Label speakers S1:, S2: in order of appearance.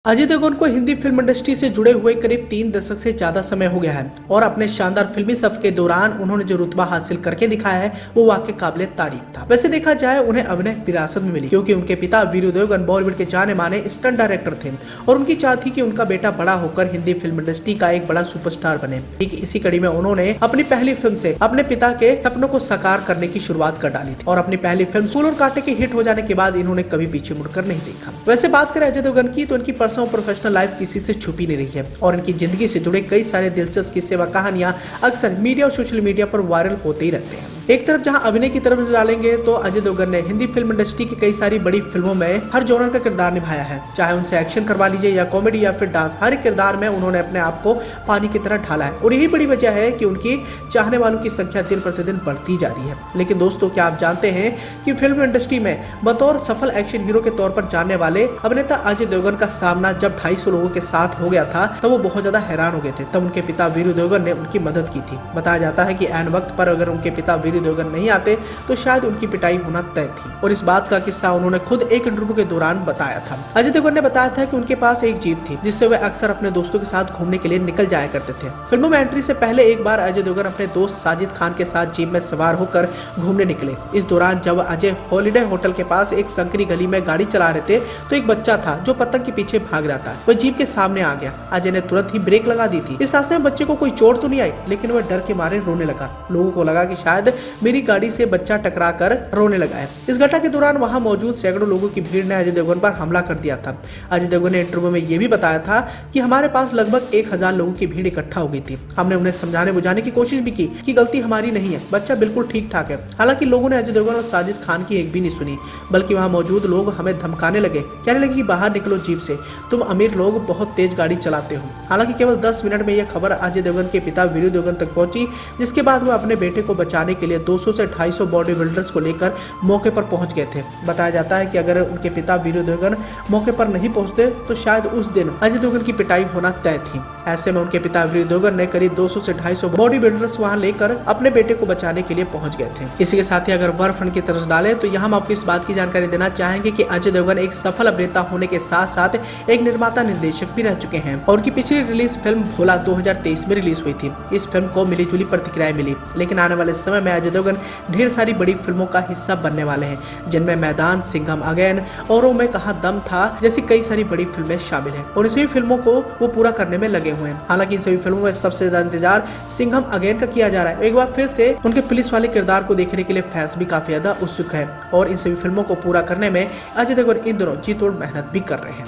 S1: अजय देवगन को Hindi film industry से जुड़े हुए करीब 3 दशक से ज्यादा समय हो गया है और अपने शानदार फिल्मी सफर के दौरान उन्होंने जो रुतबा हासिल करके दिखाया है वो वाकई काबिले तारीफ था। वैसे देखा जाए उन्हें अभिनय विरासत में मिली क्योंकि उनके पिता वीरू देवगन बॉलीवुड के जाने माने स्टंट डायरेक्टर थे और उनकी चाह थी कि उनका बेटा बड़ा होकर हिंदी फिल्म इंडस्ट्री का एक बड़ा सुपरस्टार बने। ठीक इसी कड़ी में उन्होंने अपनी पहली फिल्म से अपने पिता के सपनों को साकार करने की शुरुआत कर डाली थी और अपनी पहली फिल्म सूल और कांटे के हिट हो जाने के बाद इन्होंने कभी पीछे मुड़कर नहीं देखा। वैसे बात करें अजय देवगन की तो उनकी पर्सनल और प्रोफेशनल लाइफ किसी से छुपी नहीं रही है और इनकी जिंदगी से जुड़े कई सारे दिलचस्प किस्से व कहानियां अक्सर मीडिया और सोशल मीडिया पर वायरल होते ही रहते हैं। एक तरफ जहां अभिनय की तरफ डालेंगे तो अजय देवगन ने हिंदी फिल्म इंडस्ट्री की कई सारी बड़ी फिल्मों में हर जॉनर का किरदार निभाया है, चाहे उनसे एक्शन करवा लीजिए या कॉमेडी या फिर डांस, हर एक किरदार में उन्होंने अपने आप को पानी की तरह ढाला है और यही बड़ी वजह है कि उनकी चाहने वालों की संख्या दिन प्रतिदिन बढ़ती जा रही है। लेकिन दोस्तों, क्या आप जानते हैं कि फिल्म इंडस्ट्री में बतौर सफल एक्शन हीरो के तौर पर जानने वाले अभिनेता अजय देवगन का सामना जब 250 लोगों के साथ हो गया था तब वो बहुत ज्यादा हैरान हो गए थे। तब उनके पिता वीरू देवगन ने उनकी मदद की थी। बताया जाता है कि ऐन वक्त पर अगर उनके पिता वीरू देवगन नहीं आते तो शायद उनकी पिटाई होना तय थी और इस बात का किस्सा उन्होंने खुद एक इंटरव्यू के दौरान बताया था। अजय देवगन ने बताया था कि उनके पास एक जीप थी जिससे वे अक्सर अपने दोस्तों के साथ घूमने के लिए निकल जाया करते थे। फिल्मों में एंट्री से पहले एक बार अजय देवगन अपने दोस्त साजिद खान के साथ जीप में सवार होकर घूमने निकले। इस दौरान जब अजय हॉलिडे होटल के पास एक संकरी गली में गाड़ी चला रहे थे तो एक बच्चा था जो पतंग के पीछे भाग रहा था। वह जीप के सामने आ गया। अजय ने तुरंत ही ब्रेक लगा दी थी। इस हादसे में बच्चे को कोई चोट तो नहीं आई, लेकिन वह डर के मारे रोने लगा। लोगों को लगा कि शायद मेरी गाड़ी से बच्चा टकरा कर रोने लगा है। इस घटना के दौरान वहां मौजूद सैकड़ों लोगों की भीड़ ने अजय देवगन पर हमला कर दिया था। अजय देवगन ने इंटरव्यू में यह भी बताया था कि हमारे पास लगभग 1000 लोगों की भीड़ इकट्ठा हो गई थी। हमने उन्हें समझाने बुझाने की कोशिश भी की कि गलती हमारी नहीं है, बच्चा बिल्कुल ठीक ठाक है। हालांकि लोगों ने अजय देवगन और साजिद खान की एक भी नहीं सुनी, बल्कि वहां मौजूद लोग हमें धमकाने लगे, कहने लगे कि बाहर निकलो जीप से, तुम अमीर लोग बहुत तेज गाड़ी चलाते हो। हालांकि केवल 10 मिनट में यह खबर अजय देवगन के पिता वीरू देवगन तक पहुंची, जिसके बाद वह अपने बेटे को बचाने के लिए 200 से 250 बॉडी बिल्डर्स को लेकर मौके पर पहुंच गए थे। बताया जाता है कि अगर उनके पिता वीरू देवगन मौके पर नहीं पहुंचते तो शायद उस दिन अजय देवगन की पिटाई होना तय थी। ऐसे में उनके पिता वीरू देवगन ने करीब 200 से 250 बॉडी बिल्डर्स वहां लेकर अपने बेटे को बचाने के लिए पहुंच गए थे। इसी के साथ ही अगर वर्कफ्रंट की तरफ डालें तो यहाँ हम आपको इस बात की जानकारी देना चाहेंगे कि अजय देवगन एक सफल अभिनेता होने के साथ साथ एक निर्माता निर्देशक भी रह चुके हैं और उनकी पिछली रिलीज फिल्म भोला 2023 में रिलीज हुई थी। इस फिल्म को मिली जुली प्रतिक्रियाएं मिली, लेकिन आने वाले समय में अजय देवगन ढेर सारी बड़ी फिल्मों का हिस्सा बनने वाले हैं, जिनमें मैदान, सिंघम अगेन, औरों में कहा दम था जैसी कई सारी बड़ी फिल्में शामिल हैं और इन सभी फिल्मों को वो पूरा करने में लगे हुए हैं। हालांकि इन सभी फिल्मों में सबसे ज्यादा इंतजार सिंघम अगेन का किया जा रहा है। एक बार फिर से उनके पुलिस वाले किरदार को देखने के लिए फैंस भी काफी ज्यादा उत्सुक है और इन सभी फिल्मों को पूरा करने में अजय देवगन इन दिनों जी तोड़ मेहनत भी कर रहे हैं।